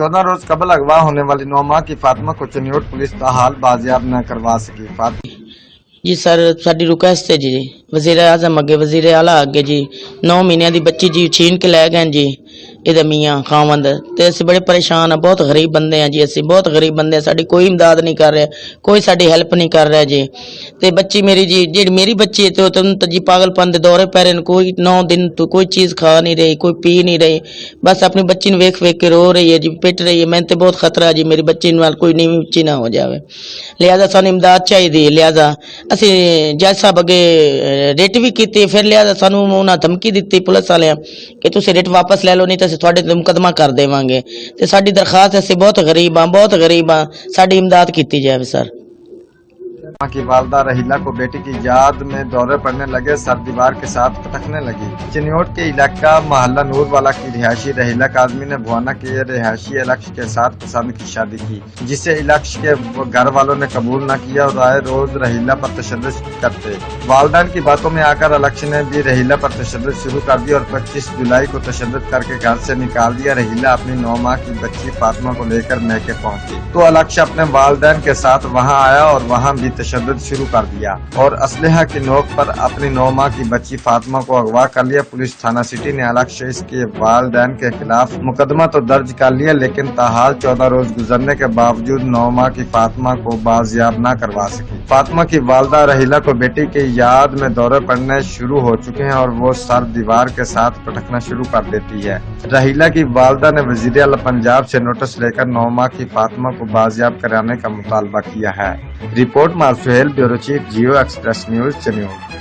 14 रोज कबल अगवा होने वाली 9 माह की फातिमा को चनियोट पुलिस ताहाल बाजियाब न करवा सकी। जी सर साडी रिक्वेस्ट है जी, वजीर आजम अगे वजीर आला अगे जी 9 महीने की बच्ची जी छीन के लै गए जी ਇਹਦਾ ਮੀਆਂ ਖਾਵੰਦ ਤੇ ਅਸੀਂ ਬੜੇ ਪਰੇਸ਼ਾਨ ਆ, ਬਹੁਤ ਗਰੀਬ ਬੰਦੇ ਆ ਜੀ, ਅਸੀਂ ਬਹੁਤ ਗਰੀਬ ਬੰਦੇ ਆ, ਸਾਡੀ ਕੋਈ ਇਮਦਾਦ ਨਹੀਂ ਕਰ ਰਿਹਾ, ਕੋਈ ਸਾਡੀ ਹੈਲਪ ਨਹੀਂ ਕਰ ਰਿਹਾ ਜੀ। ਤੇ ਬੱਚੀ ਮੇਰੀ ਜੀ ਜਿਹੜੀ ਮੇਰੀ ਬੱਚੀ ਹੈ ਤੇ ਉਹ ਤਾਂ ਜੀ ਪਾਗਲਪਨ ਦੇ ਦੌਰੇ ਪੈ ਰਹੇ ਨੇ, ਕੋਈ 9 दिन तो कोई चीज़ खा नहीं रही, कोई पी नहीं रही, बस अपनी बच्ची ਨੂੰ ਵੇਖ ਵੇਖ ਕੇ रो रही है जी, पिट रही है। मैं तो बहुत खतरा जी मेरी बच्ची ਨਾਲ ਕੋਈ ਨੀਵੀਂ ਉੱਚੀ ਨਾ ਹੋ ਜਾਵੇ, ਲਿਹਾਜ਼ਾ ਸਾਨੂੰ ਇਮਦਾਦ ਚਾਹੀਦੀ ਹੈ। ਲਿਹਾਜ਼ਾ ਅਸੀਂ ਜੱਜ ਸਾਹਿਬ ਅੱਗੇ ਰਿਟ ਵੀ ਕੀਤੀ, ਫਿਰ ਲਿਹਾਜ਼ਾ ਸਾਨੂੰ ਉਹਨਾਂ ਧਮਕੀ ਦਿੱਤੀ ਪੁਲਿਸ ਵਾਲਿਆਂ ਕਿ ਤੁਸੀਂ ਰਿਟ ਵਾਪਸ ਲੈ ਲਓ, ਨਹੀਂ ਤਾਂ ਅਸੀਂ ਤੁਹਾਡੇ ਤੇ ਮੁਕੱਦਮਾ ਕਰ ਦੇਵਾਂਗੇ। ਤੇ ਸਾਡੀ ਦਰਖਾਸਤ ਅਸੀਂ ਬਹੁਤ ਗਰੀਬ ਹਾਂ, ਸਾਡੀ ਇਮਦਾਦ ਕੀਤੀ ਜਾਵੇ ਸਰ। की वालदा रहीला को बेटी की याद में दौरे पड़ने लगे, सर दीवार के साथ पटकने लगी। चनियोट के इलाका मोहल्ला नूरवाला की रिहायशी रहीला काजमी ने भुआना के रिहायशी अलक्ष के साथ पसंद की शादी की, जिसे अलक्ष के घर वालों ने कबूल न किया और आए रोज रहीला पर तशद्दुद करते। वालदान की बातों में आकर अलक्ष ने भी रहीला पर तशद्दुद शुरू कर दिया और 25 जुलाई को तशद्दुद करके घर से निकाल दिया। रहीला अपनी 9 माह की बच्ची फातिमा को लेकर मैके पहुंची तो अलक्ष अपने वालदैन के साथ वहां आया और वहां भी तशद्दुद शुरू कर दिया और असलहा की नोक पर अपनी 9 माह की बच्ची फातिमा को अगवा कर लिया। पुलिस थाना सिटी ने अलक्ष इसके वालदैन के खिलाफ मुकदमा तो दर्ज कर लिया, लेकिन ताहाल 14 रोज गुजरने के बावजूद 9 माह की फातिमा को बाजियाब न करवा सकी। फातिमा की वालदा रहीला को बेटी की याद में दौरे पड़ने शुरू हो चुके हैं और वो सर दीवार के साथ पटकना शुरू कर देती है। रहीला की वालदा ने वजीर आला पंजाब से नोटिस लेकर 9 माह की फातिमा को बाजियाब कराने का मुतालबा किया है। रिपोर्ट मार सुहेल, ब्यूरो चीफ, जियो एक्सप्रेस न्यूज, चनियोट।